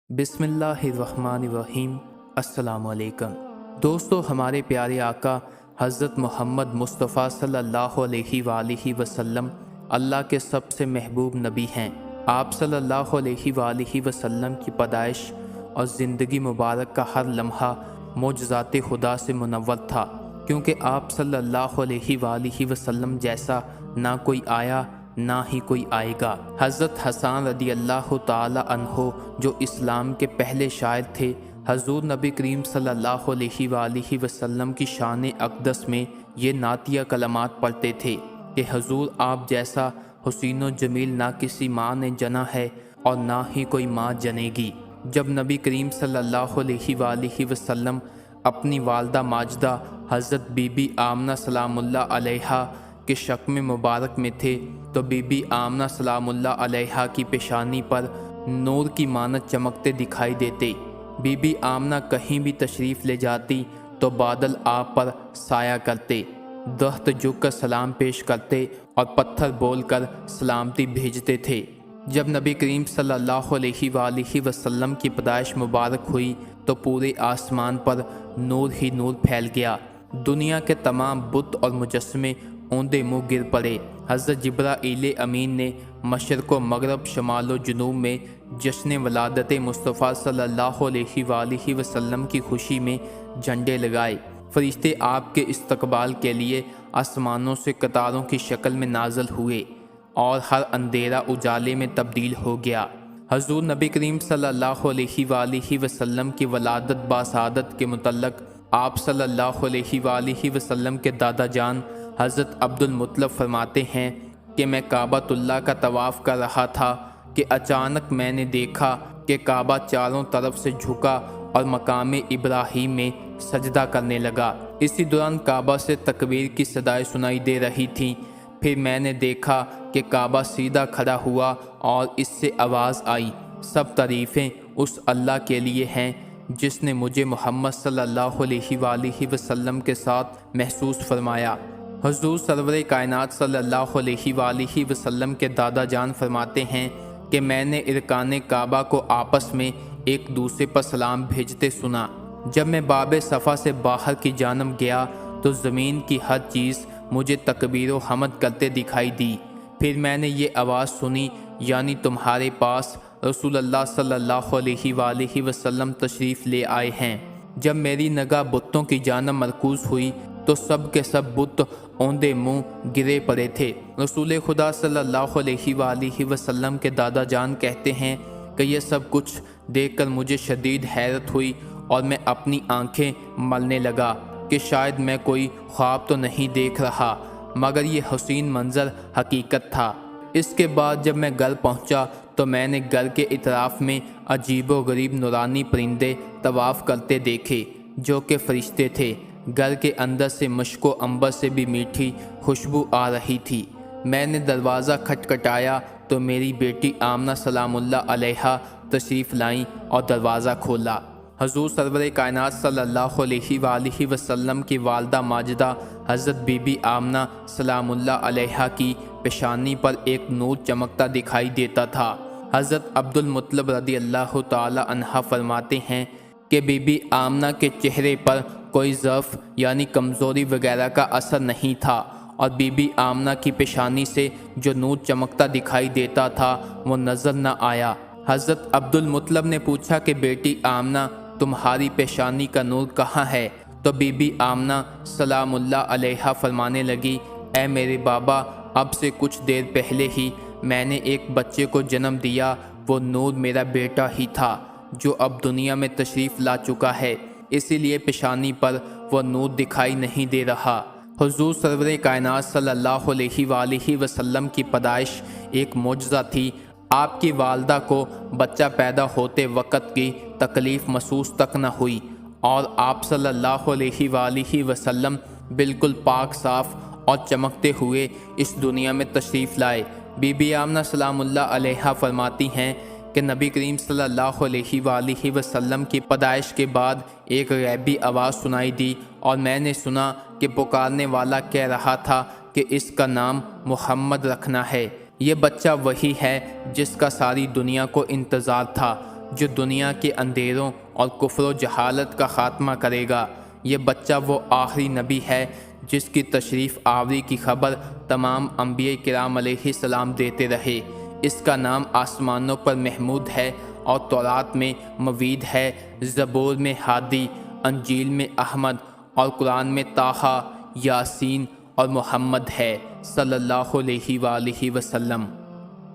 बिस्मिल्लाहिर्रहमानिर्रहीम। अस्सलामुअलैकुम दोस्तों, हमारे प्यारे आका हज़रत मोहम्मद मुस्तफ़ा सल्लल्लाहु अलैहि वसल्लम अल्लाह के सबसे महबूब नबी हैं। आप सल्लल्लाहु अलैहि वसल्लम की पैदाइश और ज़िंदगी मुबारक का हर लम्हा मोजज़ात खुदा से मुनव्वर था, क्योंकि आप सल्लल्लाहु अलैहि वसल्लम जैसा ना कोई आया ना ही कोई आएगा। हज़रत हसन रदी अल्लाह ताला अन्हो जो इस्लाम के पहले शायर थे, हजूर नबी करीम सल्लल्लाहु अलैहि वसल्लम की शान अक़दस में ये नातिया कलमात पढ़ते थे कि हजूर आप जैसा हुसीन व जमील ना किसी माँ ने जना है और ना ही कोई माँ जनेगी। जब नबी करीम सल्लल्लाहु अलैहि वसल्लम अपनी वालदा माजदा हज़रत बीबी आमना सलामुल्लाह अलैहा के शक्म मुबारक में थे, तो बीबी आमना सलामुल्लाह अलैहा की पेशानी पर नूर की मानत चमकते दिखाई देते। बीबी आमना कहीं भी तशरीफ़ ले जाती तो बादल आप पर साया करते, दख्त झुक कर सलाम पेश करते और पत्थर बोलकर सलामती भेजते थे। जब नबी करीम सल्लल्लाहु अलैहि वसल्लम की पैदाइश मुबारक हुई तो पूरे आसमान पर नूर ही नूर फैल गया। दुनिया के तमाम बुत और मुजस्समे औंधे मुँह गिर पड़े। हज़रत जिब्राईल अमीन ने मशरक़ व मगरब, शमाल व जुनूब में जश्न वलादत मुस्तफ़ा सल्लल्लाहु अलैहि वसल्लम की खुशी में झंडे लगाए। फरिश्ते आपके इस्तकबाल के लिए आसमानों से कतारों की शक्ल में नाज़िल हुए और हर अंधेरा उजाले में तब्दील हो गया। हज़ूर नबी करीम सल्लल्लाहु अलैहि वसल्लम की वलादत बासादत के मुतल्लक़ आप सल्लल्लाहु अलैहि वसल्लम के दादा जान हज़रत अब्दुल मुत्तलिब फरमाते हैं कि मैं काबतुल्लाह का तवाफ़ कर रहा था कि अचानक मैंने देखा कि काबा चारों तरफ से झुका और मकाम इब्राहीम में सजदा करने लगा। इसी दौरान काबा से तकबीर की सदाएं सुनाई दे रही थीं। फिर मैंने देखा कि काबा सीधा खड़ा हुआ और इससे आवाज़ आई, सब तारीफ़ें उस अल्लाह के लिए हैं जिसने मुझे मोहम्मद सल्लल्लाहु अलैहि वसल्लम के साथ महसूस फरमाया। हुज़ूर सरवर कायनात सल्लल्लाहु अलैहि वसल्लम के दादा जान फरमाते हैं कि मैंने इरकान काबा को आपस में एक दूसरे पर सलाम भेजते सुना। जब मैं बाब सफ़ा से बाहर की जानब गया तो ज़मीन की हर चीज़ मुझे तकबीर व हमद करते दिखाई दी। फिर मैंने ये आवाज़ सुनी, यानी तुम्हारे पास रसूलुल्लाह सल्लल्लाहु अलैहि वसल्लम तशरीफ़ ले आए हैं। जब मेरी निगाह बुतों की जानब मरकूज़ हुई तो सब के सब बुत औंधे मुँह गिरे पड़े थे। रसूल खुदा सल्लल्लाहु अलैहि वसल्लम के दादा जान कहते हैं कि यह सब कुछ देखकर मुझे शदीद हैरत हुई और मैं अपनी आंखें मलने लगा कि शायद मैं कोई ख्वाब तो नहीं देख रहा, मगर ये हसीन मंज़र हकीकत था। इसके बाद जब मैं घर पहुंचा तो मैंने घर के इतराफ़ में अजीब व गरीब नूरानी परिंदे तवाफ़ करते देखे जो कि फ़रिश्ते थे। घर के अंदर से मुश्को अंबर से भी मीठी खुशबू आ रही थी। मैंने दरवाज़ा खटखटाया तो मेरी बेटी आमना सलामुल्लाह अलैहा तशरीफ़ लाई और दरवाज़ा खोला। हजूर सरवर कायनात सल्लल्लाहु अलैहि वसल्लम की वालदा माजिदा हज़रत बीबी आमना सलामुल्लाह अलैहा की पेशानी पर एक नूर चमकता दिखाई देता था। हज़रत अब्दुल मुत्तलिब रदी अल्लाह ताला अन्हा फरमाते हैं कि बीबी आमना के चेहरे पर कोई ज़फ़ यानी कमज़ोरी वगैरह का असर नहीं था और बीबी आमना की पेशानी से जो नूर चमकता दिखाई देता था वो नज़र न आया। हज़रत अब्दुल मुत्तलिब ने पूछा कि बेटी आमना, तुम्हारी पेशानी का नूर कहाँ है? तो बीबी आमना सलामुल्लाह अलैहा फरमाने लगी, ऐ मेरे बाबा, अब से कुछ देर पहले ही मैंने एक बच्चे को जन्म दिया। वो नूर मेरा बेटा ही था जो अब दुनिया में तशरीफ़ ला चुका है, इसीलिए पेशानी पर वो नूर दिखाई नहीं दे रहा। हुज़ूर सरवर कायनात सल्लल्लाहु अलैहि वसल्लम की पैदाइश एक मोजज़ा थी। आपकी वालदा को बच्चा पैदा होते वक़्त की तकलीफ़ महसूस तक न हुई और आप सल्लल्लाहु अलैहि वसल्लम बिल्कुल पाक साफ़ और चमकते हुए इस दुनिया में तशरीफ़ लाए। बीबी आमना सलामुल्लाह अलैहा फरमाती हैं कि नबी करीम सल्लल्लाहु अलैहि वसल्लम की पैदाइश के बाद एक गैबी आवाज़ सुनाई दी और मैंने सुना कि पुकारने वाला कह रहा था कि इसका नाम मोहम्मद रखना है। ये बच्चा वही है जिसका सारी दुनिया को इंतज़ार था। جو دنیا کے اندھیروں اور کفر و جہالت کا خاتمہ کرے گا۔ یہ بچہ وہ آخری نبی ہے جس کی تشریف آوری کی خبر تمام انبیاء کرام علیہ السلام دیتے رہے۔ اس کا نام آسمانوں پر محمود ہے اور تورات میں موید ہے، زبور میں ہادی، انجیل میں احمد اور قرآن میں طٰہٰ، یاسین اور محمد ہے صلی اللہ علیہ وآلہ وسلم۔